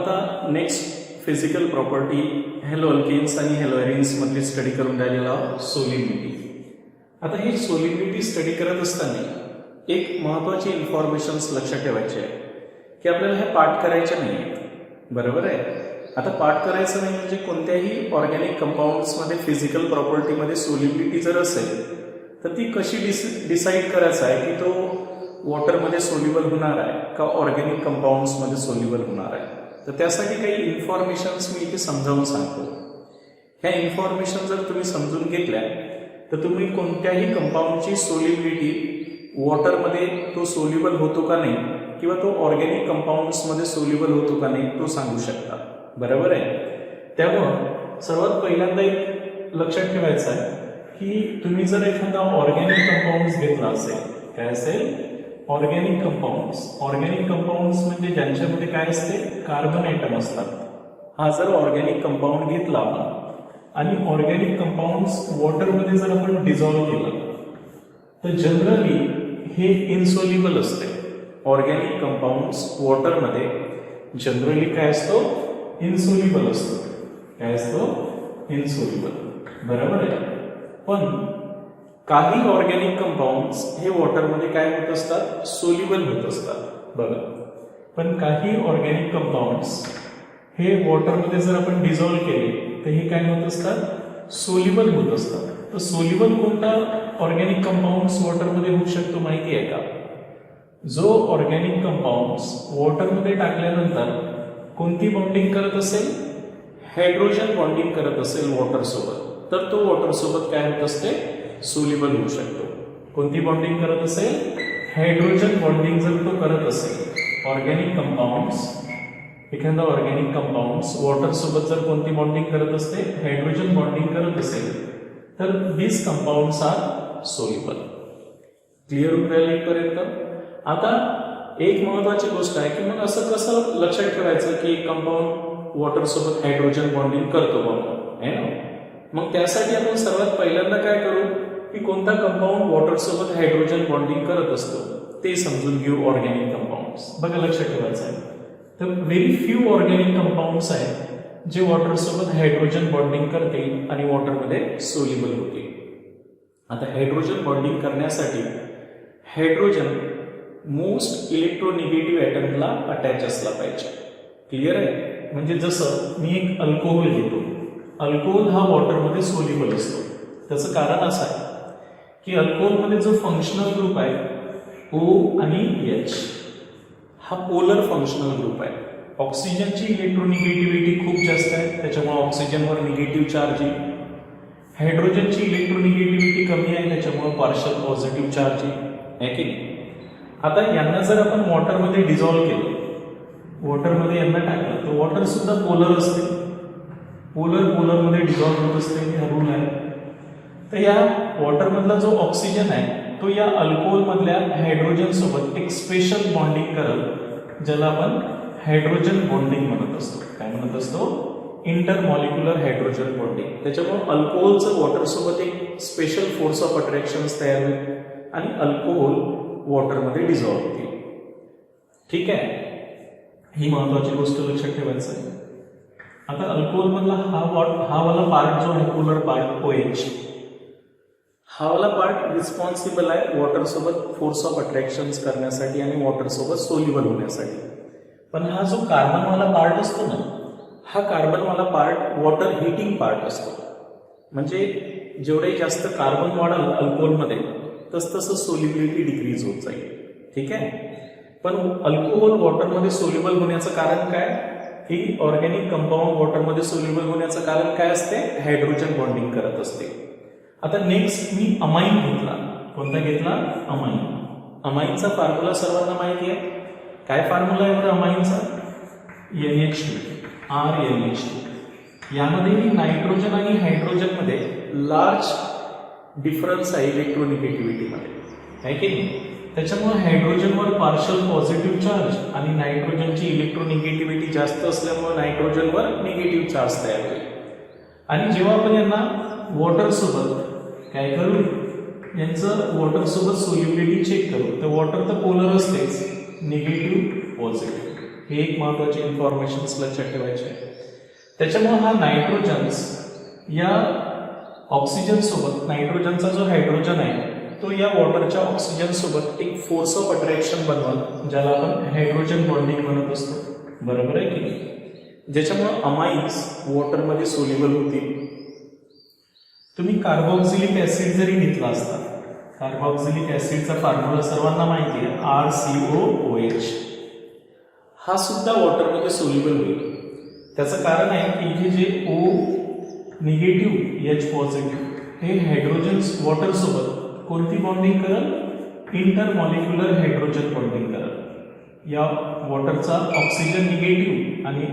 आता next physical property halo alkanes आणि halo arenes मधली स्टडी करून राहिलेला आहोत सोलिबिलिटी. आता ही सोलिबिलिटी स्टडी करत असताना एक महत्वाची इन्फॉर्मेशन्स लक्षात ठेवायची आहे की आपल्याला हे पाठ करायचे नाही आहेत, बरोबर आहे. आता पाठ करायचं नाही म्हणजे कोणत्याही ऑर्गॅनिक कंपाऊंड्समध्ये फिजिकल प्रॉपर्टीमध्ये सोलिबिलिटी जर असेल तर ती कशी डिसाईड करायचं आहे की तो वॉटरमध्ये सोल्युबल होणार आहे का ऑर्गॅनिक कंपाऊंड्समध्ये सोल्युबल होणार आहे. तर त्यासाठी काही इन्फॉर्मेशन्स मी इथे समजावून सांगतो. ह्या इन्फॉर्मेशन जर तुम्ही समजून घेतल्या तर तुम्ही कोणत्याही कंपाऊंडची सोल्युबिलिटी वॉटरमध्ये तो सोल्युबल होतो का नाही किंवा तो ऑर्गॅनिक कंपाऊंड्समध्ये सोल्युबल होतो का नाही तो सांगू शकता, बरोबर आहे. त्यामुळं सर्वात पहिल्यांदा एक लक्षात ठेवायचं आहे की तुम्ही जर एखादा ऑर्गॅनिक कंपाऊंड्स घेतला असेल, काय असेल ऑर्गॅनिक कंपाऊंड्स म्हणजे ज्यांच्यामध्ये काय असते कार्बन ॲटम असतात. हा जर ऑर्गॅनिक कंपाऊंड घेतला आणि ऑर्गॅनिक कंपाऊंड्स वॉटरमध्ये जर आपण डिझॉल्व्ह केलं तर जनरली हे इनसोल्युबल असते. ऑर्गॅनिक कंपाऊंड्स वॉटरमध्ये जनरली काय असतो इनसोल्युबल असतो. काय असतो इनसोल्युबल, बरोबर आहे. पण काही ऑर्गॅनिक कंपाऊंड्स हे वॉटरमध्ये काय होत असतात सोल्युबल होत असतात, बघा. पण काही ऑर्गॅनिक कंपाऊंड्स हे वॉटरमध्ये जर आपण डिझॉल्व्ह केले तर हे काय होत असतात सोल्युबल होत असतात. तर सोल्युबल कोणता ऑर्गॅनिक कंपाऊंड्स वॉटरमध्ये होऊ शकतो माहिती आहे का? जो ऑर्गॅनिक कंपाऊंड्स वॉटरमध्ये टाकल्यानंतर कोणती बॉन्डिंग करत असेल हायड्रोजन बॉन्डिंग करत असेल वॉटर सोबत, तर तो वॉटर सोबत काय होत असते सोल्युबल होऊ शकतो. कोणती बॉन्डिंग करत असेल हायड्रोजन बॉन्डिंग जर तो करत असेल ऑर्गॅनिक कंपाऊंड्स, एखादा ऑर्गॅनिक कंपाऊंड्स वॉटर सोबत जर कोणती बॉन्डिंग करत असते हायड्रोजन बॉन्डिंग करत असेल तर दिस कंपाऊंड्स आर सोल्युबल. क्लिअर होऊन राहिलं इथपर्यंत. आता एक महत्वाची गोष्ट आहे की मग असं कसं लक्षात ठेवायचं की एक कंपाऊंड वॉटर सोबत हायड्रोजन बॉन्डिंग करतो म्हणून आहे ना. मग त्यासाठी आपण सर्वात पहिल्यांदा काय करू की कोणता कंपाऊंड वॉटर सोबत हायड्रोजन बॉन्डिंग करत असतो ते समजून घेऊ. ऑर्गॅनिक कंपाऊंड्स बघा लक्षात ठेवायचं आहे. तर व्हेरी फ्यू ऑर्गॅनिक कंपाऊंड्स आहेत जे वॉटर सोबत हायड्रोजन बॉन्डिंग करतील आणि वॉटरमध्ये सोल्युबल होतील. आता हायड्रोजन बॉन्डिंग करण्यासाठी हायड्रोजन मोस्ट इलेक्ट्रोनिगेटिव्ह ॲटमला अटॅच असला पाहिजे. क्लिअर आहे. म्हणजे जसं मी एक अल्कोहोल घेतो, अल्कोहोल हा वॉटरमध्ये सोल्युबल असतो. त्याचं कारण असं आहे की अल्कोहोलमध्ये जो फंक्शनल ग्रुप आहे O आणि H हा पोलर फंक्शनल ग्रुप आहे. ऑक्सिजनची इलेक्ट्रोनिगेटिव्हिटी खूप जास्त आहे त्याच्यामुळे ऑक्सिजनवर निगेटिव्ह चार्ज येईल. हायड्रोजनची इलेक्ट्रोनिगेटिव्हिटी कमी आहे त्याच्यामुळे पार्शल पॉझिटिव्ह चार्ज आहे की नाही. आता यांना जर आपण वॉटरमध्ये डिझॉल्व्ह केलं, वॉटरमध्ये यांना टाकलं तर वॉटर सुद्धा पोलर असते. पोलरमध्ये डिझॉल्व्ह होत असते, हा रूल आहे. तर या वॉटरमधला जो ऑक्सिजन आहे तो या अल्कोहोलमधल्या हायड्रोजन सोबत एक स्पेशल बॉन्डिंग करत ज्याला आपण हायड्रोजन बॉन्डिंग म्हणत असतो. काय म्हणत असतो इंटरमॉलिक्युलर हायड्रोजन बॉन्डिंग. त्याच्यामुळे अल्कोहोलचं वॉटर सोबत एक स्पेशल फोर्स ऑफ अट्रॅक्शन तयार होईल आणि अल्कोहोल वॉटरमध्ये डिझॉल्व्ह होतील. ठीक आहे. ही महत्वाची गोष्ट लक्षात ठेवायचं आहे. आता अल्कोहोलमधला हा वाला पार्ट जो आहे पोलर पार्ट OH हा वाला पार्ट रिस्पॉन्सिबल आहे वॉटर सोबत फोर्स ऑफ अट्रॅक्शन करण्यासाठी आणि वॉटर सोबत सोल्युबल होण्यासाठी. पण हा जो कार्बनवाला पार्ट असतो ना हा कार्बनवाला पार्ट वॉटर हिटिंग पार्ट असतो. म्हणजे जेवढे जास्त कार्बन वाढेल अल्कोहोलमध्ये तसं सोल्युबिलिटी डिक्रीज होत जाईल. ठीक आहे. पण अल्कोहोल वॉटरमध्ये सोल्युबल होण्याचं कारण काय की ऑर्गॅनिक कंपाऊंड वॉटरमध्ये सोल्युबल होण्याचं कारण काय असते हायड्रोजन बॉन्डिंग करत असते. आता नेक्स्ट मी अमाइन घेतला. कोणता घेतला अमाइन. अमाइनचा फॉर्म्युला सर्वांना माहिती आहे. काय फॉर्म्युला आहे अमाइनचा NH2 RNH2. यामध्ये नायट्रोजन आणि हायड्रोजनमध्ये लार्ज डिफरन्स आहे इलेक्ट्रोनिगेटिव्हिटीमध्ये आहे की नाही. त्याच्यामुळे हायड्रोजनवर पार्शल पॉझिटिव्ह चार्ज आणि नायट्रोजनची इलेक्ट्रोनिगेटिव्हिटी जास्त असल्यामुळे नायट्रोजनवर निगेटिव्ह चार्ज तयार होईल. आणि जेव्हा आपण यांना वॉटर सोबत काय करू यांचं वॉटर सोबत सोल्युबिलिटी चेक करू तर वॉटर तर पोलर असतेच निगेटिव्ह पॉझिटिव्ह. हे एक महत्वाचे इन्फॉर्मेशन लक्षात ठेवायचे आहे. त्याच्यामुळे हा नायट्रोजन्स या ऑक्सिजन सोबत, नायट्रोजनचा जो हायड्रोजन आहे तो या वॉटरच्या ऑक्सिजन सोबत एक फोर्स ऑफ अट्रॅक्शन बनवल, ज्याला आपण हायड्रोजन बॉन्डिंग म्हणत असतो. बरोबर आहे की नाही? ज्याच्यामुळे अमाइन्स वॉटरमध्ये सोल्युबल होतील. तुम्ही कार्बोक्सिलिक ऍसिड जरी घेतला असता, कार्बोक्सिलिक ऍसिडचा फॉर्म्युला सर्वांना माहिती आहे, RCOOH. हा सुद्धा वॉटरमध्ये सोल्युबल होईल. त्याचं कारण आहे की इथे जे O निगेटिव्ह H पॉझिटिव्ह हे हायड्रोजन वॉटर सोबत कोणती बॉन्डिंग करल? इंटरमॉलिक्युलर हायड्रोजन बॉन्डिंग करल. या वॉटरचा ऑक्सिजन निगेटिव्ह आणि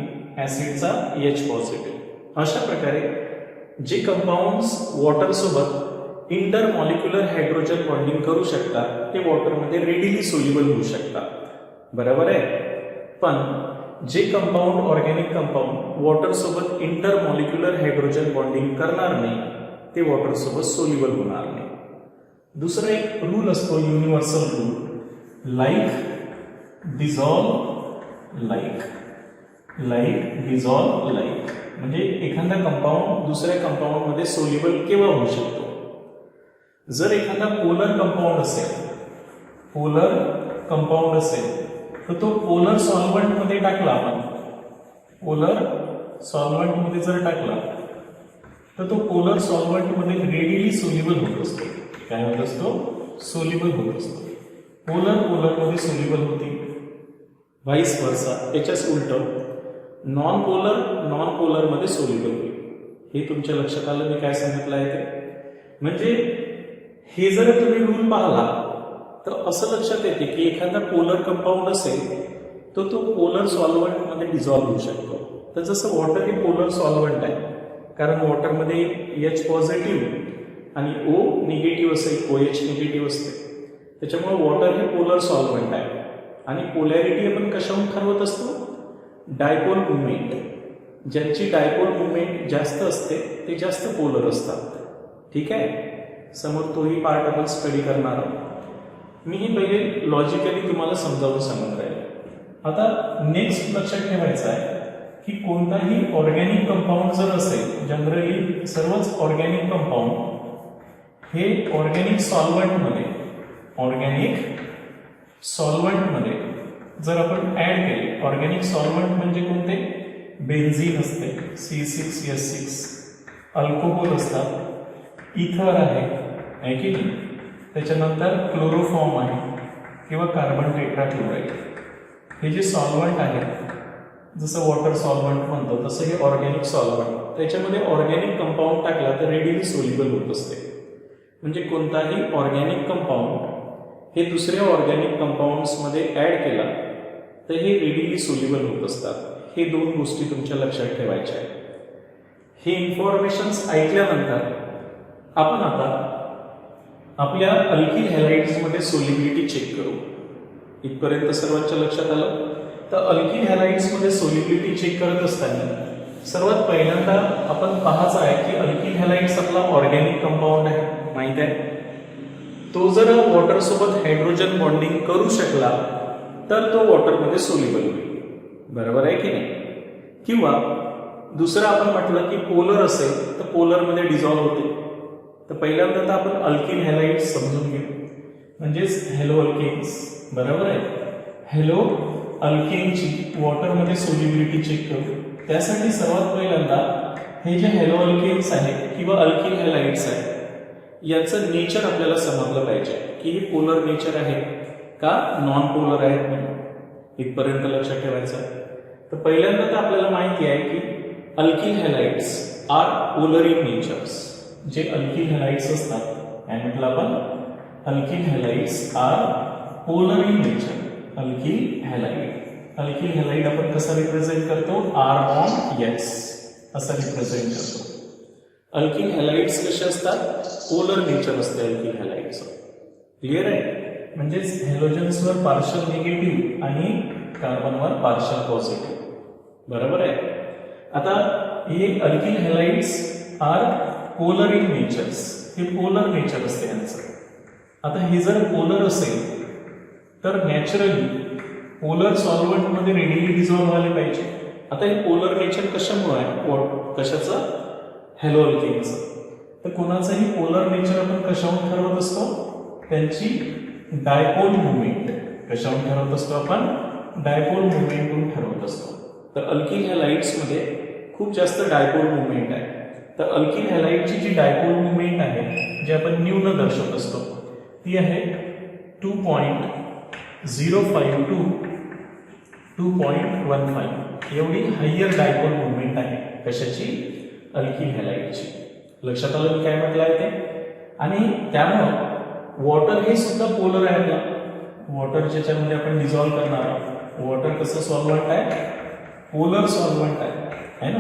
ऍसिडचा H पॉझिटिव्ह. अशा प्रकारे जे कंपाऊंड्स वॉटर सोबत इंटरमॉलिक्युलर हायड्रोजन बॉन्डिंग करू शकतात ते वॉटरमध्ये रेडिली सोल्युबल होऊ शकतात. बरोबर आहे? पण जे कंपाऊंड, ऑर्गॅनिक कंपाऊंड वॉटर सोबत इंटरमॉलिक्युलर हायड्रोजन बॉन्डिंग करणार नाही ते वॉटर सोबत सोल्युबल होणार नाही. दुसरा एक रूल असतो, universal rule, like dissolve like, like dissolve like. म्हणजे एखादा कंपाऊंड दुसऱ्या कंपाऊंडमध्ये सोल्युबल केव्हा होऊ शकतो? जर एखादा पोलर कंपाऊंड असेल, पोलर कंपाऊंड असेल तर तो पोलर सॉल्व्हंटमध्ये टाकला आपण, पोलर सॉल्व्हंटमध्ये जर टाकला तर तो पोलर सॉल्व्हंटमध्ये रेडिली सोल्युबल होत असतो. काय होत असतो? सोल्युबल होत असतो. पोलर पोलरमध्ये सोल्युबल होते, व्हाईस वर्सा. त्याच्याच उलट नॉन पोलरमध्ये सोल्युबल होईल. हे तुमच्या लक्षात आलं मी काय सांगितलं आहे ते? म्हणजे हे जर तुम्ही रूल पाहिला तर असं लक्षात येते की एखादा पोलर कंपाऊंड असेल तर तो पोलर सॉल्व्हंटमध्ये डिझॉल्व्ह होऊ शकतो. तर जसं वॉटर हे पोलर सॉल्व्हंट आहे, कारण वॉटरमध्ये H पॉझिटिव्ह आणि O निगेटिव्ह असेल, OH निगेटिव्ह असते. त्याच्यामुळे वॉटर हे पोलर सॉल्व्हंट आहे. आणि पोलॅरिटी आपण कशाहून ठरवत असतो? Dipole movement. ज्यांची डायपोल मुवमेंट जास्त असते ते जास्त पोलर असतात. ठीक आहे? समोर तोही पार्ट आपण स्टडी करणार आहोत. मी हे पहिले लॉजिकली तुम्हाला समजावून सांगत राहील. आता नेक्स्ट लक्षात ठेवायचं आहे की कोणताही ऑर्गॅनिक कंपाऊंड जर असेल, जनरली सर्वच ऑर्गॅनिक कंपाऊंड हे ऑर्गॅनिक सॉल्व्हंटमध्ये जर आपण ऍड केले, ऑर्गॅनिक सॉल्व्हंट म्हणजे कोणते? बेन्झीन असते C6H6, अल्कोहोल असतात, इथर आहे की नाही, त्याच्यानंतर क्लोरोफॉर्म आहे किंवा कार्बन टेट्राक्लोराइड. हे जे सॉल्व्हंट आहेत, जसं वॉटर सॉल्व्हंट म्हणतो तसं हे ऑर्गॅनिक सॉल्व्हंट. त्याच्यामध्ये ऑर्गॅनिक कंपाऊंड टाकला तर रेडिली सोल्युबल होत असते. म्हणजे कोणताही ऑर्गॅनिक कंपाऊंड हे दुसऱ्या ऑर्गॅनिक कंपाऊंड्समध्ये ऍड केला तर हे रेडिली सोल्युबल होत असतात. हे दोन गोष्टी तुमच्या लक्षात ठेवायच्या आहेत. हे इन्फॉर्मेशन्स ऐकल्यानंतर आपण आता आपल्या अल्किल हॅलाइड्समध्ये सोल्युबिलिटी चेक करू. इथपर्यंत सर्वांच्या लक्षात आलं? तर अल्किल हॅलाइड्समध्ये सोल्युबिलिटी चेक करत असताना सर्वात पहिल्यांदा आपण पाहायचं आहे की अल्किल हॅलाइड्स आपला ऑर्गॅनिक कंपाऊंड आहे, माहित आहे. तो जर वॉटर सोबत हायड्रोजन बॉन्डिंग करू शकला तर तो वॉटरमध्ये सोल्युबल होईल. बरोबर आहे की नाही? किंवा दुसरं आपण म्हटलं की पोलर असेल तर पोलरमध्ये डिझॉल्व्ह होते. तर पहिल्यांदा तर आपण अल्किल हॅलाइड्स समजून घेऊ, म्हणजेच हॅलो अल्केन्स. बरोबर आहे? हॅलो अल्केनची वॉटरमध्ये सोल्युबिलिटी चेक करू. त्यासाठी सर्वात पहिल्यांदा हे जे हॅलो अल्केन्स आहेत किंवा अल्किल हॅलाइड्स आहेत याचं नेचर आपल्याला समजलं पाहिजे की हे पोलर नेचर आहे का नॉन पोलर आहेत म्हणून. इथपर्यंत लक्षात ठेवायचं. तर पहिल्यांदा तर आपल्याला माहिती आहे की alkyl halides are polar in natures. जे अल्किल हॅलाइड्स असतात काय म्हटलं आपण? Alkyl halides are polar in nature. Alkyl halide आपण कसा रिप्रेझेंट करतो? R/S असा रिप्रेझेंट करतो. अल्किल हॅलाइड्स कसे असतात? पोलर नेचर असते अल्किल हॅलाइड्सचं. क्लिअर आहे? म्हणजेच हॅलोजन्सवर पार्शल निगेटिव्ह आणि कार्बनवर पार्शल पॉझिटिव्ह. बरोबर आहे? आता हे alkyl halides are polar in natures. हे पोलर नेचर असते यांचं. आता हे जर पोलर असेल तर नॅचरली पोलर सॉल्व्हंट मध्ये रेडिली डिझॉल्व्ह व्हायला पाहिजे. आता हे पोलर नेचर कशामुळे आहे? कशाचं? हॅलो अल्केनचं. तर कोणाचंही पोलर नेचर आपण कशावरून ठरवत असतो? त्यांची डायपोल मुवमेंट. कशावरून ठरवत असतो आपण? डायपोल मुवमेंटवरून ठरवत असतो. तर अल्किल हॅलाइड्समध्ये खूप जास्त डायपोल मुवमेंट आहे. तर अल्किल हॅलाइडची जी डायपोल मुवमेंट आहे, जी आपण न्यून दर्शवत असतो, ती आहे 2.05 to 2.15 एवढी हायर डायपोल मुवमेंट आहे. कशाची? अल्किल हॅलाइडची. लक्षात आलं मी काय म्हटलं आहे ते? आणि त्यामुळं वॉटर हे सुद्धा पोलर आहे आपला. वॉटर ज्याच्यामध्ये आपण डिझॉल्व्ह करणार आहोत, वॉटर कसं सॉल्व्हंट आहे? पोलर सॉल्व्हंट आहे ना.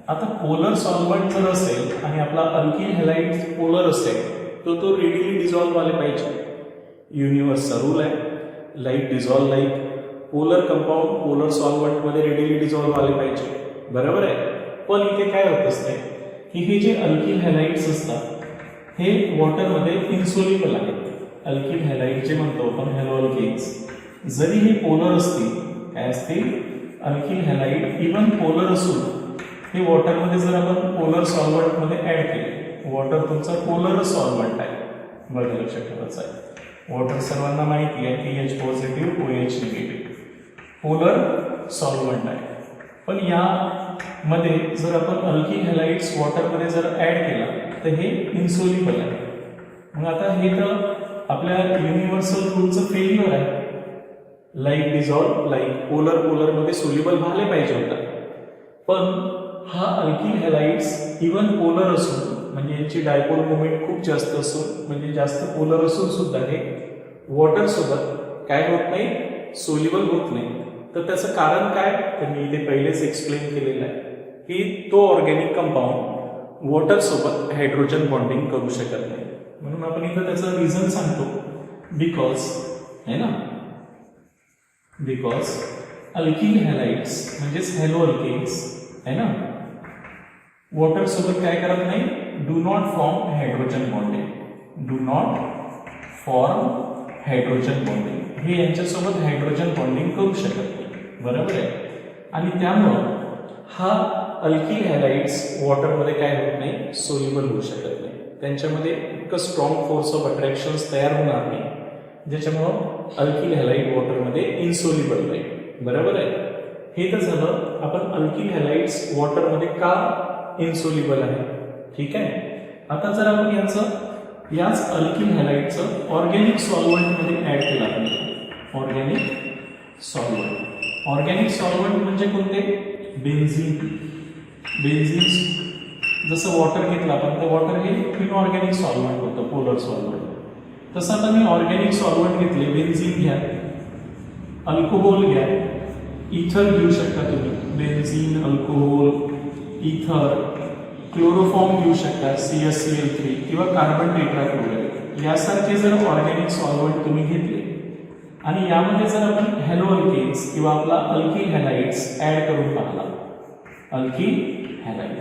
आता पोलर सॉल्व्हंट जर असेल आणि आपला अल्किल हॅलाइड पोलर असेल तर तो रेडिली डिझॉल्व्ह व्हायला पाहिजे. युनिव्हर्सचा रूल आहे, like dissolve like. Polar compound polar solvent मध्ये रेडिली डिझॉल्व्ह व्हायला पाहिजे. बरोबर आहे. पण इथे काय होत असते की हे जे अल्किल हॅलाइड्स असतात हे वॉटरमध्ये इन्सोल्युबल आहेत. अल्किल हॅलाइड जे म्हणतो आपण हॅलो अल्केन्स, जरी हे पोलर असतील, काय असतील? अल्किल हॅलाइड इव्हन पोलर असून हे वॉटरमध्ये जर आपण पोलर सॉल्व्हंटमध्ये ऍड केले, वॉटर तुमचा पोलर सॉल्व्हंट आहे. बघा लक्षात ठेवायचं आहे. वॉटर सर्वांना माहिती आहे की H positive OH negative polar solvent आहे. पण यामध्ये जर आपण अल्किल हॅलाइड्स वॉटरमध्ये जर ऍड केला तर हे इन्सोल्युबल आहे. मग आता हे तर आपल्या युनिव्हर्सल रूलचं फेल्युअर आहे. Like dissolve like. पोलर मध्ये सोल्युबल व्हायला पाहिजे होता. पण हा अल्किल हॅलाइड्स इव्हन पोलर असून, म्हणजे यांची डायपोल मुवमेंट खूप जास्त असून, म्हणजे जास्त पोलर असून सुद्धा हे वॉटर सोबत काय होत नाही? सोल्युबल होत नाही. तर त्याचं कारण काय? तर मी इथे पहिलेच एक्सप्लेन केलेलं आहे की तो ऑर्गॅनिक कंपाऊंड वॉटर सोबत हायड्रोजन बॉन्डिंग करू शकत नाही. म्हणून आपण इथं त्याचं रिझन सांगतो. बिकॉज है ना, बिकॉज अल्किल हॅलाइड्स म्हणजेच हॅलो अल्केन्स है ना, वॉटर सोबत काय करत नाही? Do not form hydrogen bonding. Do not form hydrogen bonding. हे यांच्यासोबत हायड्रोजन बॉन्डिंग करू शकत नाही. बरोबर आहे. आणि त्यामुळं हा अल्किल हॅलाइड्स वॉटरमध्ये काय होत नाही? सोल्युबल होऊ शकत नाही. त्यांच्यामध्ये इतकं स्ट्रॉंग फोर्स ऑफ अट्रॅक्शन्स तयार होणार नाही, ज्याच्यामुळं अल्किल हॅलाइड वॉटरमध्ये इन्सोल्युबल राहील. बरोबर आहे. हे तर झालं आपण अल्किल हॅलाइड्स वॉटरमध्ये का इन्सोल्युबल आहे. ठीक आहे. आता जर आपण याच अल्किल हॅलाइडचं ऑर्गॅनिक सॉल्व्हंटमध्ये ऍड केलं आपण. ऑर्गॅनिक सॉल्व्हंट म्हणजे कोणते? बेन्झीन. जसं वॉटर घेतलं आपण तर वॉटर हे इनऑर्गॅनिक सॉल्व्हंट होतं, पोलर सॉल्व्हंट. तसं आता मी ऑर्गॅनिक सॉल्व्हंट घेतले. बेन्झीन घ्या, अल्कोहोल घ्या, इथर घेऊ शकता तुम्ही. बेन्झीन, अल्कोहोल, इथर, क्लोरोफॉर्म घेऊ शकता, CaCl3 किंवा कार्बन टेट्राक्लोराइड यासारखे जर ऑर्गॅनिक सॉल्व्हंट तुम्ही घेतले आणि यामध्ये जर आपण हॅलो अल्केन्स किंवा आपला अल्किल हॅलाइड्स ऍड करून पाहिला, अल्किल हॅलाइड,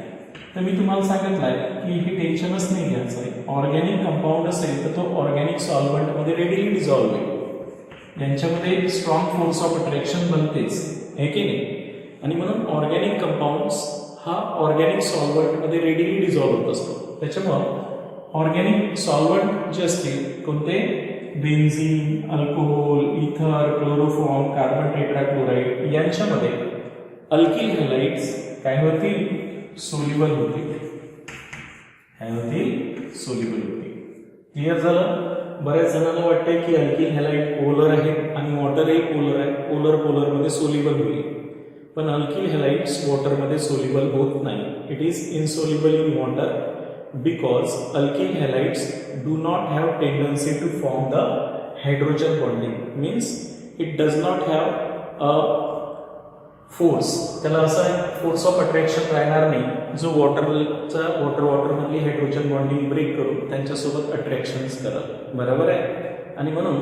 तर मी तुम्हाला सांगितलं आहे की हे टेन्शनच नाही घ्यायचं आहे. ऑर्गॅनिक कंपाऊंड असेल तर तो ऑर्गॅनिक सॉल्व्हंटमध्ये रेडिली डिझॉल्व्ह होईल. यांच्यामध्ये स्ट्रॉंग फोर्स ऑफ अट्रॅक्शन बनतेच, आहे की नाही. आणि म्हणून ऑर्गॅनिक कंपाऊंड्स हा ऑर्गॅनिक सॉल्व्हंटमध्ये रेडिली डिझॉल्व्ह होत असतो. त्याच्यामुळं ऑर्गॅनिक सॉल्व्हंट जे असतील कोणते? बेन्झीन, अल्कोहोल, इथर, क्लोरोफॉर्म, कार्बन टेट्राक्लोराइड यांच्यामध्ये अल्किल हॅलाइड्स काय होतील? सोल्युबल होतील. काय होतील? सोल्युबल होतील. क्लिअर झालं? बऱ्याच जणांना वाटतंय की अल्किल हॅलाइड पोलर आहे आणि वॉटरही पोलर आहे, पोलरमध्ये सोल्युबल होईल. पण अल्किल हॅलाइड्स वॉटरमध्ये सोल्युबल होत नाही. It is insoluble in water because alkyl halides do not have tendency to form the hydrogen bonding, means it does not have a force. त्याला असा force of attraction राहणार नाही जो वॉटरमधली हायड्रोजन बॉन्डिंग ब्रेक करून त्यांच्यासोबत attractions करत. बरोबर आहे. आणि म्हणून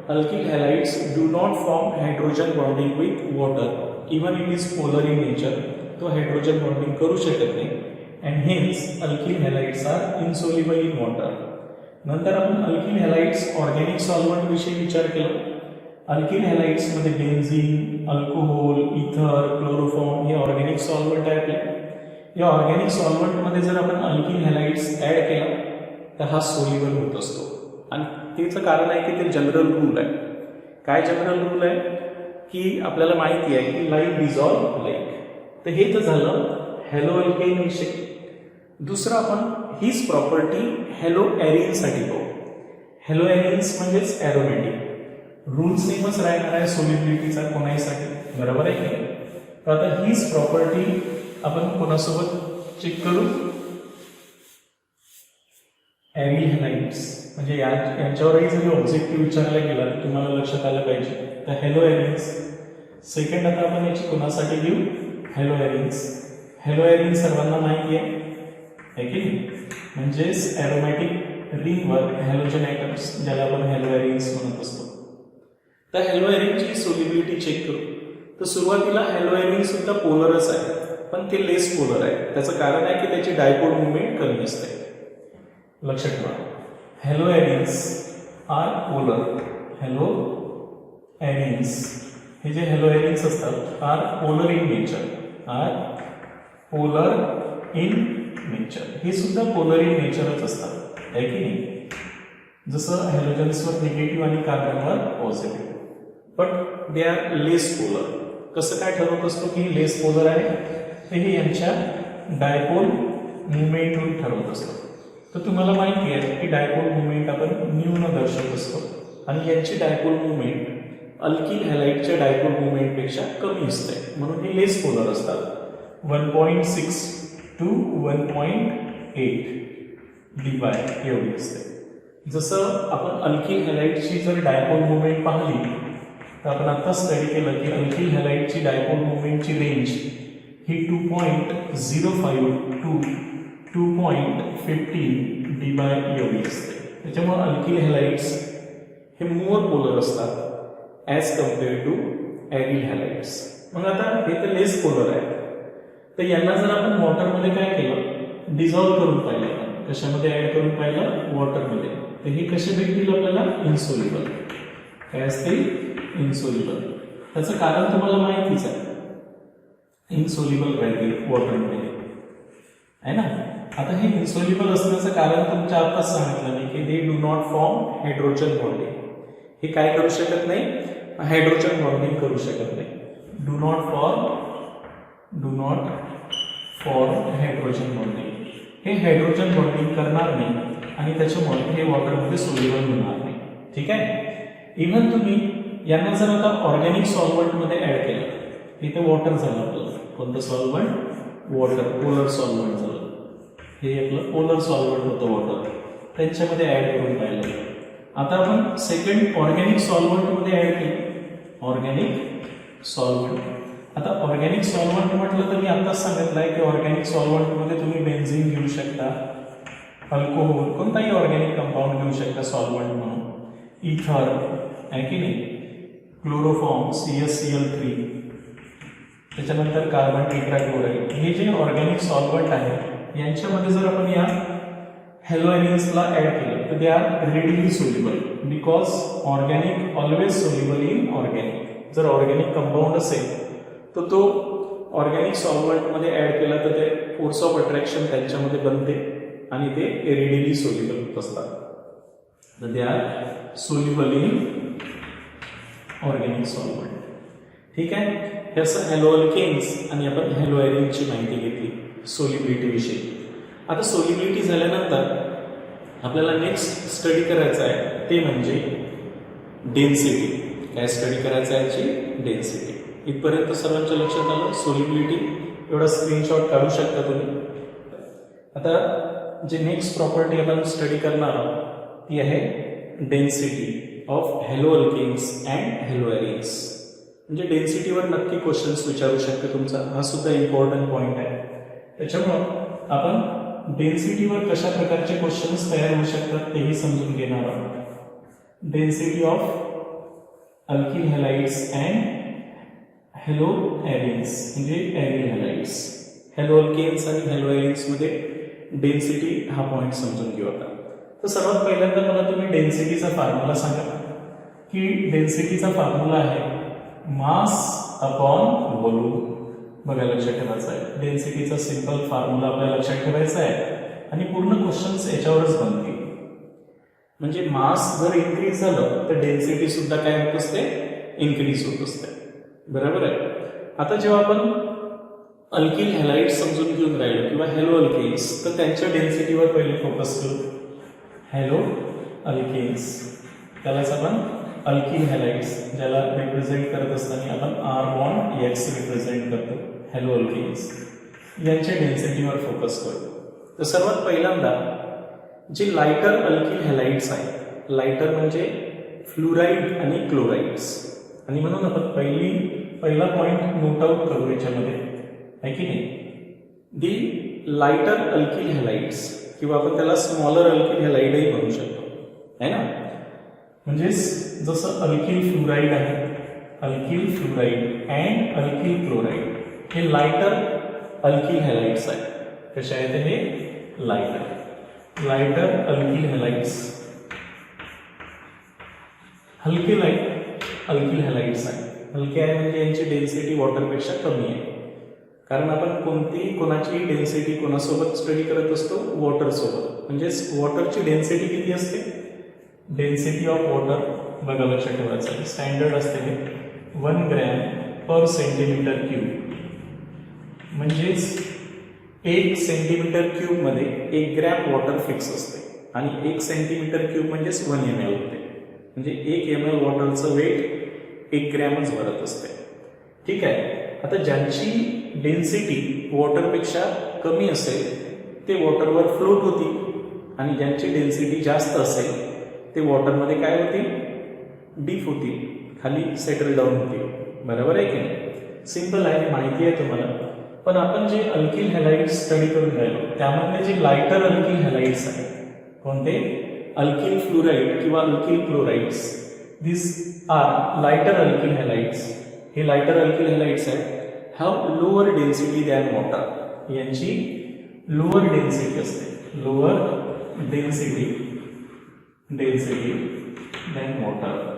alkyl halides do not form hydrogen bonding with water even it is polar in nature. तो हायड्रोजन बॉन्डिंग करू शकत नाही. and hence alkyl halides are insoluble in water. नंतर आपण अल्किल हॅलाइड्स ऑर्गॅनिक सॉल्व्हंट विषयी विचार केला. अल्किल हॅलाइड्स मध्ये बेन्झीन, अल्कोहोल, इथर, क्लोरोफॉर्म हे ऑर्गॅनिक सॉल्व्हंट आहे आपले. या ऑर्गॅनिक सॉल्व्हंट मध्ये जर आपण अल्किल हॅलाइड्स ऍड केला तर हा सोल्युबल होत असतो. आणि त्याचं कारण आहे की ते जनरल रूल आहे. काय जनरल रूल आहे की आपल्याला माहिती आहे की लाईक डिझॉल्व लाईक. तर हे तर झालं हॅलो अल्केन विषय. दुसरं आपण हीच प्रॉपर्टी हॅलो एरिनसाठी पाहू. हॅलो एरिन्स म्हणजेच ॲरोमॅटिक. रूल सेमच राहणार आहे सोल्युबिलिटीचा कोणाहीसाठी, बरोबर आहे की. तर आता हीच प्रॉपर्टी आपण कोणासोबत चेक करू, ॲरिल हॅलाइड्स. म्हणजे यांच्यावरही जरी ऑब्जेक्टिव्ह विचारला गेला तर तुम्हाला लक्षात आलं पाहिजे. तर हॅलो एरिन्स. सेकंड आता आपण याची कोणासाठी घेऊ, हॅलो एरिन्स. हॅलो एरिन सर्वांना माहिती आहे की, म्हणजेच ॲरोमॅटिक रिंगवर हॅलोजन आयटम्स ज्याला आपण हॅलो एरिन्स म्हणत असतो. तर हॅलो एरिनची सोल्युबिलिटी चेक करू. तर सुरुवातीला हॅलो एरिन सुद्धा पोलरच आहे, पण ते लेस पोलर आहे. त्याचं कारण आहे की त्याची डायपोल मुवमेंट कमी असते. लक्षात ठेवा, halo arenes are polar. Halo arenes हे जे हॅलो एरिन्स असतात are polar in nature. Are polar in nature. हे सुद्धा पोलर इन नेचरच असतात, आहे की नाही. जसं हॅलोजन्सवर निगेटिव्ह आणि कार्बनवर positive. But they are less polar. कसं काय ठरवत असतो की लेस पोलर आहे, ते हे यांच्या डायपोल मुवमेंटवरून ठरवत असतो. तर तुम्हाला माहिती आहे की डायपोल मुवमेंट आपण न्यून दर्शवत असतो आणि यांची डायपोल मुवमेंट अल्किल हॅलाइडच्या डायपोल मुवमेंटपेक्षा कमी असते, म्हणून हे लेस पोलर असतात. 1.6 to 1.8 dy एवढी असते. जसं आपण अल्किल हॅलाइडची जर डायपोल मुवमेंट पाहिली तर आपण आता स्टडी केलं की अल्किल हॅलाइडची डायपोल मुवमेंटची रेंज ही 2.05 to 2.15 dy एवढी असते. त्याच्यामुळे अल्किल हॅलाइड्स हे मोर पोलर असतात ॲज कम्पेअर टू ॲरिल हॅलाइड्स. मग आता हे तर लेस पोलर आहे, तर यांना जर आपण वॉटरमध्ये काय केलं, डिझॉल्व्ह करून पाहिलं. कशामध्ये ॲड करून पाहिलं, वॉटरमध्ये. तर हे कसे भेटतील आपल्याला, इन्सोल्युबल. काय असतील, इन्सोल्युबल. त्याचं कारण तुम्हाला माहितीच आहे, इन्सोल्युबल राहतील वॉटरमध्ये, आहे ना. आता हे इन्सोल्युबल असण्याचं कारण तुमच्या आताच सांगितलं मी की they do not form hydrogen bonding. हे काय करू शकत नाही, हायड्रोजन बॉन्डिंग करू शकत नाही. Do not form hydrogen bonding. हे हायड्रोजन बॉन्डिंग करणार नाही आणि त्याच्यामुळे हे वॉटरमध्ये सोल्युबल होणार नाही. ठीक आहे. इव्हन तुम्ही यांना जर आता ऑर्गॅनिक सॉल्व्हंटमध्ये ऍड केलं, इथे वॉटर झालं आपलं. कोणतं सॉल्व्हंट, वॉटर. पोलर सॉल्व्हंट झालं. हे आपलं पोलर सॉल्व्हंट होतं वॉटर, त्यांच्यामध्ये ऍड करून पाहिलं. आता आपण सेकंड ऑर्गॅनिक सॉल्व्हंटमध्ये ऍड केलं, ऑर्गॅनिक सॉल्व्हंट. आता ऑर्गॅनिक सॉल्व्हंट म्हटलं तर मी आताच सांगितलं आहे की ऑर्गॅनिक सॉल्व्हंटमध्ये तुम्ही बेन्झीन घेऊ शकता, अल्कोहोल, कोणताही ऑर्गॅनिक कंपाऊंड घेऊ शकता सॉल्व्हंट म्हणून. इथर आहे की नाही, क्लोरोफॉर्म, CaCl3, त्याच्यानंतर कार्बन टेट्राक्लोराइड. हे जे ऑर्गॅनिक सॉल्व्हंट आहे यांच्यामध्ये जर आपण या हॅलो एरिन्सला ऍड केलं तर they are readily soluble, because organic always soluble in organic. जर ऑर्गॅनिक कंपाऊंड असेल तर तो ऑर्गॅनिक सॉल्व्हंटमध्ये ऍड केला तर ते फोर्स ऑफ अट्रॅक्शन त्यांच्यामध्ये बनते आणि ते रेडिली सोल्युबल होत असतात. तर they are soluble in organic solvent. ठीक आहे. हे असं हॅलो अल्केन्स आणि आपण हॅलो एरिनची माहिती घेतली सोल्युबिलिटी विषयी. आता सोल्युबिलिटी झाल्यानंतर आपल्याला नेक्स्ट स्टडी करायचं आहे ते म्हणजे डेन्सिटी. काय स्टडी करायचं आहे, याची डेन्सिटी. इथपर्यंत सर्वांच्या लक्षात आलं सोल्युबिलिटी. एवढा स्क्रीनशॉट काढू शकता तुम्ही. आता जे नेक्स्ट प्रॉपर्टी आपण स्टडी करणार आहोत ती आहे density of halo alkanes and halo arenes. म्हणजे डेन्सिटीवर नक्की क्वेश्चन्स विचारू शकते तुमचा. हा सुद्धा इम्पॉर्टंट पॉईंट आहे. त्याच्यामुळं आपण डेन्सिटीवर कशा प्रकारचे क्वेश्चन्स तयार होऊ शकतात तेही समजून घेणार आहोत. Density of alkyl halides and halo arenes म्हणजे ॲरिल हॅलाइड्स. हॅलो अल्केन्स आणि हॅलो एरिन्समध्ये डेन्सिटी हा पॉईंट समजून घेऊ आता. तर सर्वात पहिल्यांदा मला तुम्ही डेन्सिटीचा फॉर्म्युला सांगा की डेन्सिटीचा फॉर्म्युला आहे मास अपॉन व्हॉल्यूम. बघा लक्षात ठेवायचं आहे, डेन्सिटीचा सिंपल फॉर्म्युला आपल्याला लक्षात ठेवायचा आहे आणि पूर्ण क्वेश्चन्स याच्यावरच बनतील. म्हणजे मास जर इन्क्रीज झालं तर डेन्सिटी सुद्धा काय होत असते, इन्क्रीज होत असते. बरोबर आहे. आता जेव्हा आपण अल्किल हॅलाइड्स समजून घेऊन राहिलो किंवा हॅलो अल्केन्स, तर त्यांच्या डेन्सिटीवर पहिले फोकस करू. हॅलो अल्केन्स, त्यालाच आपण अल्किल हॅलाइड्स, ज्याला रिप्रेझेंट करत असताना आपण R(X) रिप्रेझेंट करतो. हॅलो अल्केन्स यांच्या डेन्सिटीवर फोकस करू. तर सर्वात पहिल्यांदा जे लाइटर अल्किल हॅलाइड्स आहेत, लाइटर म्हणजे फ्लोराईड आणि क्लोराइड्स, आणि म्हणून आपण पहिला पॉइंट नोट आउट करू याच्यामध्ये, आहे की नाही. दी लाइटर अल्किल हॅलाइड्स किंवा आपण त्याला स्मॉलर अल्किल हॅलाइडही म्हणू शकतो, आहे ना. म्हणजेच जसं अल्किल फ्लोराईड आहे, alkyl fluoride and alkyl chloride हे लाइटर अल्किल हॅलाइड्स आहेत. कसे आहेत हे, लाइटर अल्किल हॅलाइड्स, हलके अल्किल हॅलाइड्स आहे. हलके आहे म्हणजे यांची डेन्सिटी वॉटरपेक्षा कमी आहे. कारण आपण कोणाची डेन्सिटी कोणासोबत स्टडी करत असतो, वॉटर सोबत. म्हणजेच वॉटरची डेन्सिटी किती असते, डेन्सिटी ऑफ वॉटर बघा लक्षात ठेवायचं, स्टँडर्ड असते 1 ग्रॅम पर सेंटीमीटर क्यूब. म्हणजेच 1 सेंटीमीटर क्यूब मध्ये 1 ग्रॅम वॉटर फिक्स असते आणि 1 सेंटीमीटर क्यूब म्हणजेच 1 ml होते. म्हणजे 1 ml वॉटरचं वेट 1 ग्रॅमच भरत असते. ठीक आहे. आता ज्यांची डेन्सिटी वॉटरपेक्षा कमी असेल ते वॉटरवर फ्लोट होतील आणि ज्यांची डेन्सिटी जास्त असेल ते वॉटरमध्ये काय होतील, डीप होतील, खाली सेटल डाऊन होतील. बरोबर आहे की नाही. सिंपल आहे, माहिती आहे तुम्हाला. पण आपण जे अल्किल हॅलाइड्स स्टडी करून राहिलो त्यामध्ये जे लाइटर अल्किल हॅलाइड्स आहेत, कोणते, अल्किल फ्लोराईड किंवा अल्किल क्लोराइड्स, दिस आर लाइटर अल्किल हॅलाइड्स. हे लाइटर अल्किल हॅलाइड्स आहेत, have lower density than water. यांची लोअर डेन्सिटी असते, लोअर डेन्सिटी दॅन वॉटर.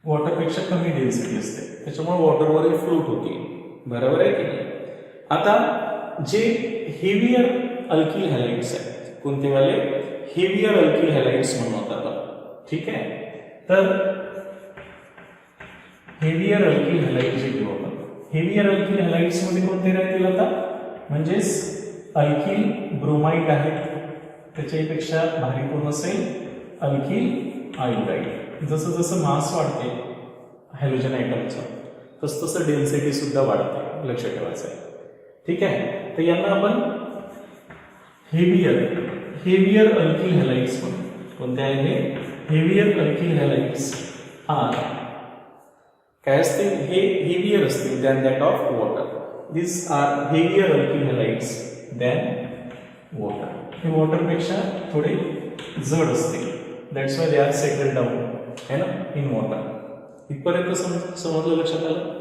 वॉटरपेक्षा कमी डेन्सिटी असते, त्याच्यामुळे वॉटरवर फ्लोट होते. बरोबर आहे की नाही. आता जे हेवियर अल्किल हॅलाइड्स आहेत, कोणते वाले, हेवियर अल्किल हॅलाइड्स म्हणून आपण. ठीक आहे. तर हेवियर अल्किल हॅलाइड्स जे घेऊ आपण, हेवियर अल्किल हॅलाइड्स मध्ये कोणते राहतील आता, म्हणजेच अल्किल ब्रोमाइड आहे, त्याच्यापेक्षा भारी कोण असेल, अल्किल आयोडाईड. जसं जसं मास वाढते हॅलोजन आयटमचा तसं डेन्सिटी सुद्धा वाढते, लक्षात ठेवायचं आहे. ठीक आहे. तर यांना आपण हेवियर अल्किल हॅलाइड्स म्हणून. कोणते आहे हे, हेवियर अल्किल हॅलाइड्स आर काय असतील, हे हेवियर असतील than that of water. This are heavier alkyl halides than water. हे वॉटरपेक्षा थोडे जड असते, that's why they are settle down, है ना, इन वॉटर. इथपर्यंत समजलं, लक्षात आलं.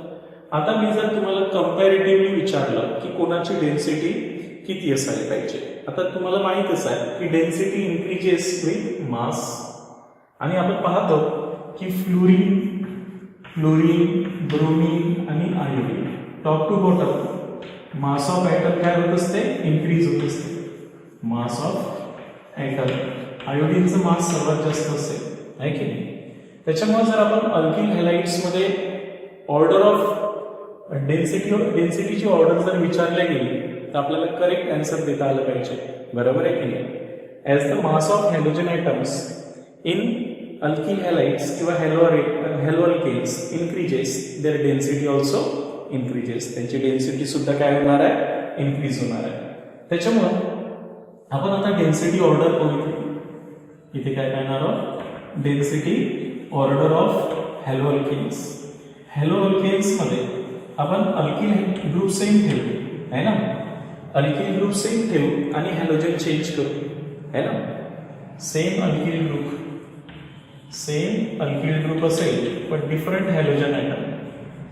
आता मी जर तुम्हाला कंपॅरेटिव्हली विचारलं की कोणाची डेन्सिटी किती असायला पाहिजे, आता तुम्हाला माहितच आहे की डेन्सिटी इन्क्रीजेस विथ मास. आणि आपण पाहतो की फ्लोरीन, ब्रोमीन आणि iodine top to bottom mass of atom काय होत असते, इन्क्रीज होत असते. मास ऑफ ॲटम, आयोडीनचं मास सर्वात जास्त असेल, आहे की नाही. त्याच्यामुळे जर आपण अल्किल हॅलाइड्स मध्ये ऑर्डर ऑफ डेन्सिटीची ऑर्डर जर विचारल्या गेली तर आपल्याला करेक्ट आन्सर देता आलं पाहिजे. बरोबर आहे की नाही. As the mass of halogen atoms in alkyl halides किंवा halo alkanes increases, their density also increases. त्यांची डेन्सिटी सुद्धा काय होणार आहे, इन्क्रीज होणार आहे. त्याच्यामुळं आपण आता डेन्सिटी ऑर्डर बघितली. इथे काय करणार आहोत, density order of halo alkanes. Halo alkanes मध्ये आपण अल्किल ग्रुप सेम ठेवू, है ना, अल्किल ग्रुप सेम ठेवू आणि हॅलोजन चेंज करू, है ना. सेम अल्किल ग्रुप असेल पण different halogen item,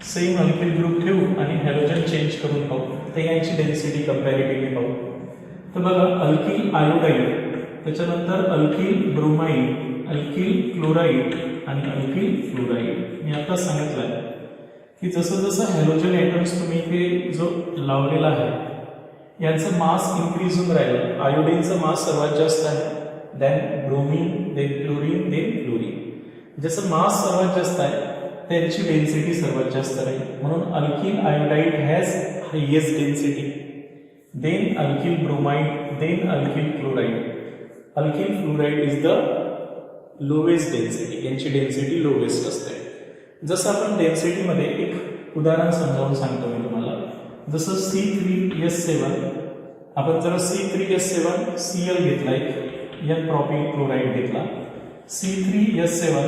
same alkyl group ठेवू आणि हॅलोजन चेंज करून पाहू, तर यांची डेन्सिटी कंपॅरेटिव्हली पाहू. तर बघा, अल्किल आयोडाईड त्याच्यानंतर अल्किल ब्रोमाइड, अल्किल क्लोराईड आणि अल्किल फ्लोराईड. मी आता सांगितलं आहे की जसं जसं हॅलोजन ॲटम्स तुम्ही इथे जो लावलेला आहे यांचं मास इन्क्रीज होऊन राहिलं. आयोडीनचं मास सर्वात जास्त आहे, then bromine, then chlorine, then fluorine. जसं मास सर्वात जास्त आहे त्यांची डेन्सिटी सर्वात जास्त राहील, म्हणून alkyl iodide has highest density, then alkyl bromide, then alkyl chloride. Alkyl fluoride is the lowest density, यांची डेन्सिटी लोवेस्ट असते. जसं आपण डेन्सिटीमध्ये एक उदाहरण समजावून सांगतो मी तुम्हाला. जसं C3H7, आपण जर C3H7 Cl घेतला, एक N प्रोपिल क्लोराईड घेतला, C3H7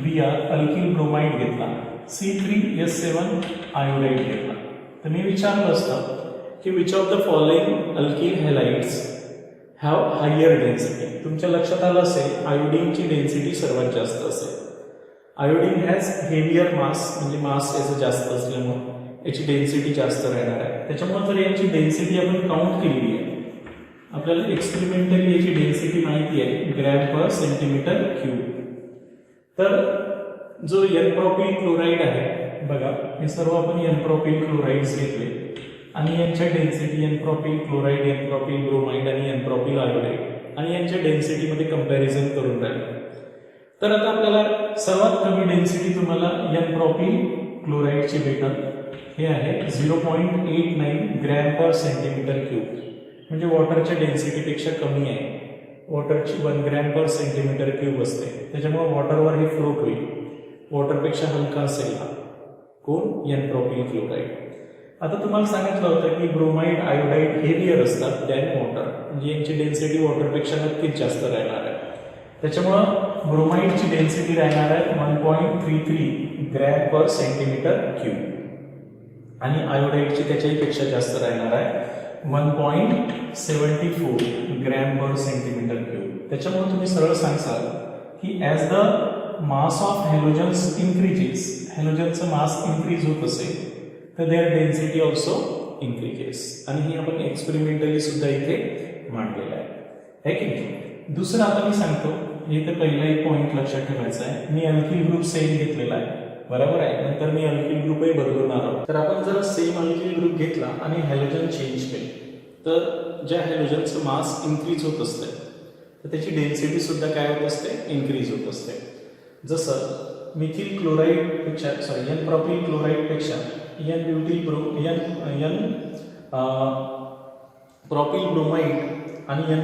Br अल्किल ब्रोमाइड घेतला, C3H7 आयोडाइड घेतला, तर मी विचारलं असतं की which of the following alkyl halides have higher density. तुमच्या लक्षात आलं असेल आयोडीनची डेन्सिटी सर्वात जास्त असेल. आयोडीन हॅज हेवियर मास, म्हणजे मास याचं जास्त असल्यामुळे याची डेन्सिटी जास्त राहणार आहे. त्याच्यामुळे जर याची डेन्सिटी आपण काउंट केलेली आहे, आपल्याला एक्सपेरिमेंटली याची डेन्सिटी माहिती आहे ग्रॅम पर सेंटीमीटर क्यूब. तर जो एन प्रोपिल क्लोराईड आहे बघा, हे सर्व आपण एन प्रोपिल क्लोराईड्स घेतले आणि यांच्या density n propyl chloride, n propyl bromide आणि एन प्रोपिल आयोडाइड आणि यांच्या डेन्सिटीमध्ये कंपॅरिझन करून राहिलो. तर आता आपल्याला सर्वात कमी डेन्सिटी तुम्हाला एन प्रोपिल क्लोराईडची भेटल. हे आहे 0.89 ग्रॅम पर सेंटीमीटर क्यूब, म्हणजे वॉटरच्या डेन्सिटीपेक्षा कमी आहे. वॉटरची 1 ग्रॅम पर सेंटीमीटर क्यूब असते, त्याच्यामुळे वॉटरवर हे फ्लोट होईल. वॉटरपेक्षा हलका असेल हा कोण, एन प्रोपिल क्लोराईड. आता तुम्हाला सांगितलं होतं की ब्रोमाइड, आयोडाइड हेवियर असतात दॅन वॉटर, म्हणजे यांची डेन्सिटी वॉटरपेक्षा नक्कीच जास्त राहणार आहे. त्याच्यामुळं ब्रोमाइडची डेन्सिटी राहणार आहे 1.33 ग्रॅम पर सेंटीमीटर क्यूब आणि आयोडाइडची त्याच्याही पेक्षा जास्त राहणार आहे 1.74 ग्रॅम पर सेंटीमीटर क्यूब. त्याच्यामुळे तुम्ही सरळ सांगाल की as the mass of halogens increases, हॅलोजनचं मास इन्क्रीज होत असेल तर देअर डेन्सिटी ऑल्सो इन्क्रीजेस. आणि हे आपण एक्सपेरिमेंटली सुद्धा इथे मांडलेलं आहे की नाही. दुसरं आता मी सांगतो, हे तर पहिला एक पॉईंट लक्षात ठेवायचा आहे. मी अल्किल ग्रुप सेम घेतलेला आहे, बरोबर आहे. नंतर मी अल्किल ग्रुपही बदलवणार आहोत. तर आपण जर सेम अल्किल ग्रुप घेतला आणि हॅलोजन चेंज केले तर ज्या हॅलोजनचं मास इन्क्रीज होत असते तर त्याची डेन्सिटी सुद्धा काय होत असते, इन्क्रीज होत असते. जसं मिथिल क्लोराईड पेक्षा, सॉरी एन प्रोपिल क्लोराईड पेक्षा एन ब्युटिल प्रोपिल ब्रोमाइड आणि एन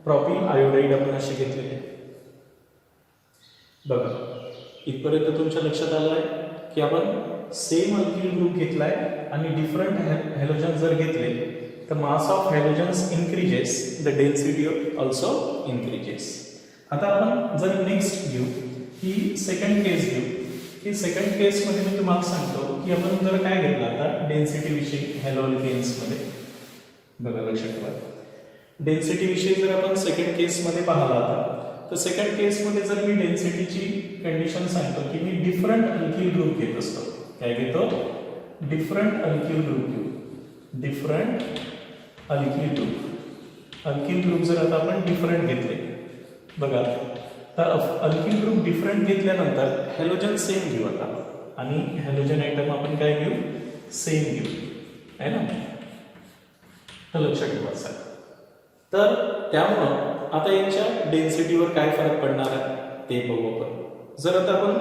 प्रोपिल आयोडाइड आपण असे घेतलेले. बघा इथपर्यंत तुमच्या लक्षात आलं आहे की आपण सेम अल्किल ग्रुप घेतलाय आणि डिफरंट हॅलोजन जर घेतले तर मास of halogens increases, the density also increases. आता आपण जर नेक्स्ट घेऊ ही सेकंड केस घेऊ. ही सेकंड केसमध्ये मी तुम्हाला सांगतो की आपण जर काय घेतलं आता डेन्सिटी विषयी हॅलोअल्केन्समध्ये. बघा लक्षात ठेवा, डेन्सिटी विषयी जर आपण सेकंड केसमध्ये पाहिला आता तर सेकंड केसमध्ये जर मी डेन्सिटीची कंडिशन सांगतो की मी डिफरंट अल्किल ग्रुप घेत असतो. काय घेतो, डिफरंट अल्किल ग्रुप घेऊ. Different alkyl group, alkyl group जर आता आपण डिफरंट घेतले बघा, तर अल्किल ग्रुप डिफरंट घेतल्यानंतर हॅलोजन सेम घेऊ आता आणि हॅलोजन आयटम आपण काय घेऊ, सेम घेऊ, आहे ना. तर लक्षात ठेवायचं. तर त्यामुळं आता यांच्या डेन्सिटीवर काय फरक पडणार आहे ते बघू आपण. जर आता आपण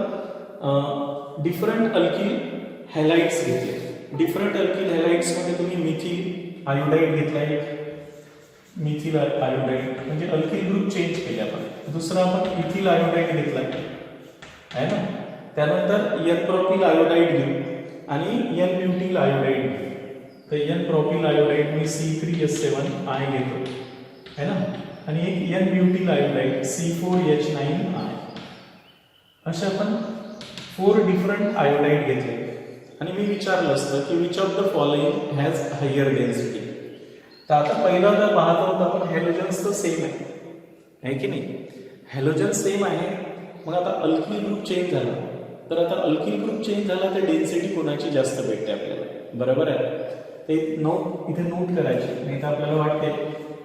डिफरंट अल्किल हॅलाइड्स घेतले, डिफरंट अल्किल हॅलाइड्समध्ये तुम्ही मिथिल आयोडाइड घेतलाय, मिथिल आयोडाइड म्हणजे अल्किल ग्रुप चेंज केले आपण. दुसरा आपण इथिल आयोडाइड घेतलाय आहे ना. त्यानंतर एन प्रोपिल आयोडाइड घेऊ आणि एन ब्युटिल आयोडाइड घेऊ. तर एन प्रोपिल आयोडाइड मी C3H7 घेतो है ना, आणि एक एन ब्युटिल आयोडाइड C4H9. असे आपण 4 डिफरंट आयोडाइड घेतले आणि मी विचारलं असतं की which of the following has higher density. तर आता पहिल्यांदा पाहत आहोत आपण हॅलोजन्स तर सेम आहे की नाही. हॅलोजन सेम आहे, मग आता अल्किल ग्रुप चेंज झाला तर आता अल्किल ग्रुप चेंज झाला तर डेन्सिटी कोणाची जास्त भेटते आपल्याला, बरोबर आहे. ते इथे नोट करायचे, नाही तर आपल्याला वाटते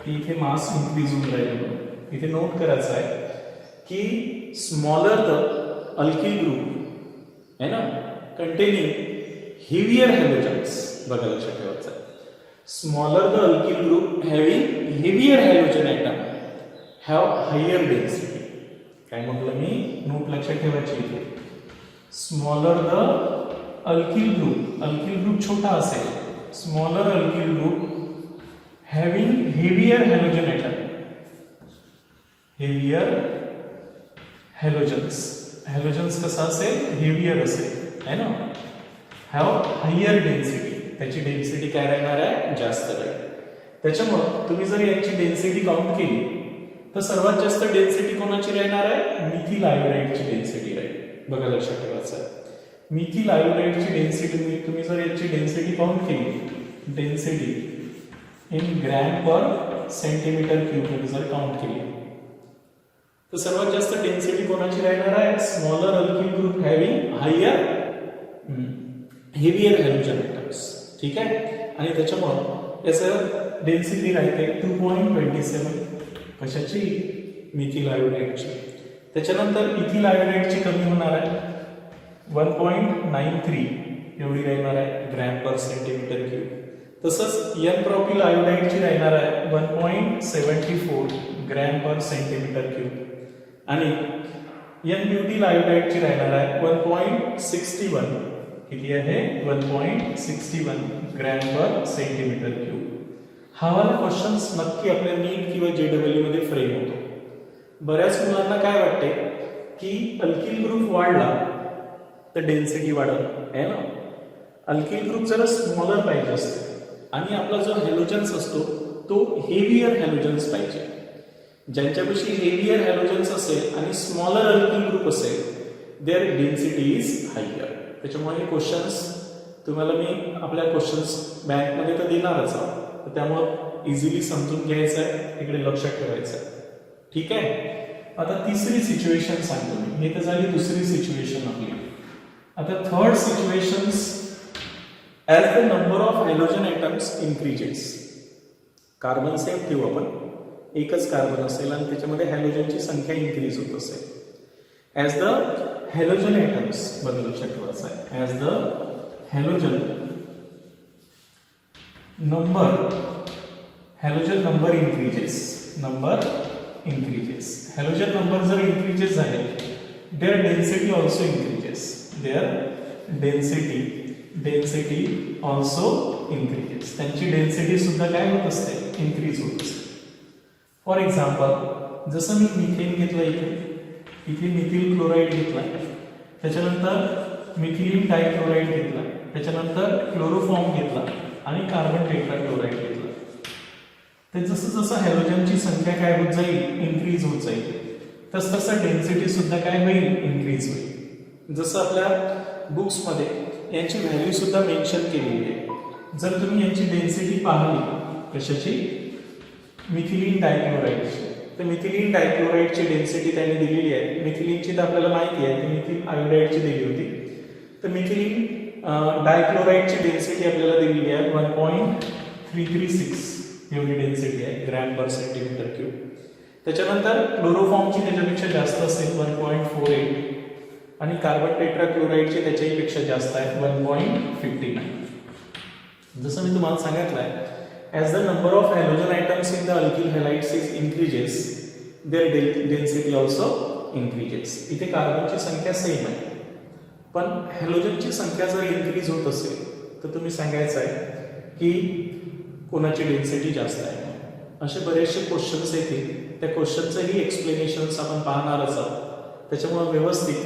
की इथे मास इन्क्रीज होऊन राहिलं इथे नोट करायचं आहे की स्मॉलर द अल्किल ग्रुप आहे ना कंटेनिंग हेवियर हॅलोजन्स, बघा लक्षात ठेवायचं आहे. Smaller the alkyl group having heavier halogen atom have higher density. काय म्हटलं मी, नोट लक्षात ठेवायची इथे. स्मॉलर द अल्किल ग्रुप छोटा असेल, smaller alkyl group having heavier halogen atom, heavier halogens कसा असेल, हेवियर असेल है ना, हॅव हायर डेन्सिटी, त्याची डेन्सिटी काय राहणार आहे, जास्त राहील. त्याच्यामुळं तुम्ही जर यांची डेन्सिटी काउंट केली तर सर्वात जास्त डेन्सिटी कोणाची राहणार आहे, मिथिल आयोडाइडची डेन्सिटी राहील. बघा लक्षात ठेवायचं आहे. मिथिल आयोडाइडची डेन्सिटी तुम्ही जर याची डेन्सिटी काउंट केली, density in gram per centimetre cube मध्ये जर काउंट केली तर सर्वात जास्त डेन्सिटी कोणाची राहणार आहे, smaller alkyl group having higher heavier halogen atoms. ठीक आहे. आणि त्याच्यामुळं याचं डेन्सिटी राहते 2.27. कशाची, मिथिल आयोडाइडची. त्याच्यानंतर इथिल आयोडाइडची कमी होणार आहे, 1.93 एवढी राहणार आहे ग्रॅम पर सेंटीमीटर क्यूब. तसंच एन प्रॉपिल आयोडाइडची राहणार आहे 1.74 ग्रॅम पर सेंटीमीटर क्यूब. आणि एन ब्युटिल आयोडाइडची राहणार आहे 1.61, किती आहे, 1.61 ग्रॅम पर सेंटीमीटर क्यूब. हा वाला क्वेश्चन्स नक्की आपल्या नीट किंवा JEE मध्ये फ्रेम होतो. बऱ्याच मुलांना काय वाटते की अल्किल ग्रुप वाढला तर डेन्सिटी वाढत आहे ना. अल्किल ग्रुप जरा स्मॉलर पाहिजे असते आणि आपला जो हॅलोजन्स असतो तो हेवियर हॅलोजन्स पाहिजे. ज्यांच्यापाशी हेवियर हॅलोजन्स असेल आणि स्मॉलर अल्किल ग्रुप असेल देअर डेन्सिटी इज हायर. त्याच्यामुळे हे क्वेश्चन्स तुम्हाला मी आपल्या क्वेश्चन्स बँकमध्ये तर देणारच आहोत, तर त्यामुळं इझिली समजून घ्यायचं आहे, इकडे लक्षात ठेवायचं आहे. ठीक आहे. आता तिसरी सिच्युएशन सांगतो मी. हे तर झाली दुसरी सिच्युएशन आपली. आता third situations, as the number of halogen atoms increases. Carbon same ठेवू आपण, एकच कार्बन असेल आणि त्याच्यामध्ये हॅलोजनची संख्या इन्क्रीज होत असेल. ॲज द हॅलोजन ॲटम्स, बघा लक्षात ठेवायचं आहे, as the halogen number increases, halogen number जर इन्क्रीजेस झाले their density also increases, density also increases. त्यांची डेन्सिटी सुद्धा काय होत असते, इन्क्रीज होत असते. फॉर एक्झाम्पल, जसं मी मिथेन घेतलं, इथे मिथिल क्लोराईड घेतला, त्याच्यानंतर मिथिलीन डायक्लोराईड घेतला, त्याच्यानंतर क्लोरोफॉर्म घेतला आणि कार्बन टेट्राक्लोराईड घेतला. तर जसं जसं हॅलोजनची संख्या काय होत जाईल, इन्क्रीज होत जाईल, तसं डेन्सिटी सुद्धा काय होईल, इन्क्रीज होईल. जसं आपल्या बुक्समध्ये यांची व्हॅल्यू सुद्धा मेन्शन केलेली आहे. जर तुम्ही यांची डेन्सिटी पाहिली, कशाची, मिथिलीन डायक्लोराईडची, तर मिथिलीन डायक्लोराईडची डेन्सिटी त्याने दिलेली आहे. मिथिलीनची तर आपल्याला माहिती आहे, ती मिथिल आयोडाइडची दिली होती. तर मिथिलीन डायक्लोराईडची डेन्सिटी आपल्याला दिलेली आहे 1.336 एवढी डेन्सिटी आहे ग्रॅम पर सेंटीमीटर क्यूब. त्याच्यानंतर क्लोरोफॉर्मची त्याच्यापेक्षा जास्त असेल 1.48 आणि कार्बन टेट्राक्लोराईडची त्याच्याही पेक्षा जास्त आहे 1.59. जसं मी तुम्हाला सांगितलं आहे, as the number of halogen atoms in the alkyl halides is increases their density also increases. इथे कार्बनची संख्या सेम आहे, पण हॅलोजनची संख्या जर इन्क्रीज होत असेल तर तुम्ही सांगायचं आहे की कोणाची डेन्सिटी जास्त आहे. असे बरेचसे क्वेश्चन्स येतील, त्या क्वेश्चनचंही एक्सप्लेनेशन्स आपण पाहणारच आहोत. त्याच्यामुळे व्यवस्थित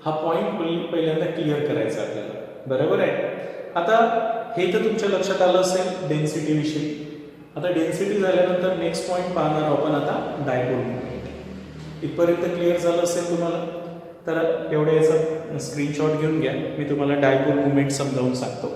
हा पॉईंट पहिल्यांदा क्लिअर करायचा आपल्याला, बरोबर आहे. आता हे तर तुमच्या लक्षात आलं असेल डेन्सिटी विषयी. आता डेन्सिटी झाल्यानंतर नेक्स्ट पॉईंट पाहणार आपण आता डायपोल मोमेंट. इथपर्यंत क्लिअर झालं असेल तुम्हाला, तर एवढ्या याचा स्क्रीनशॉट घेऊन घ्या, मी तुम्हाला डायपोल मुवमेंट समजावून सांगतो.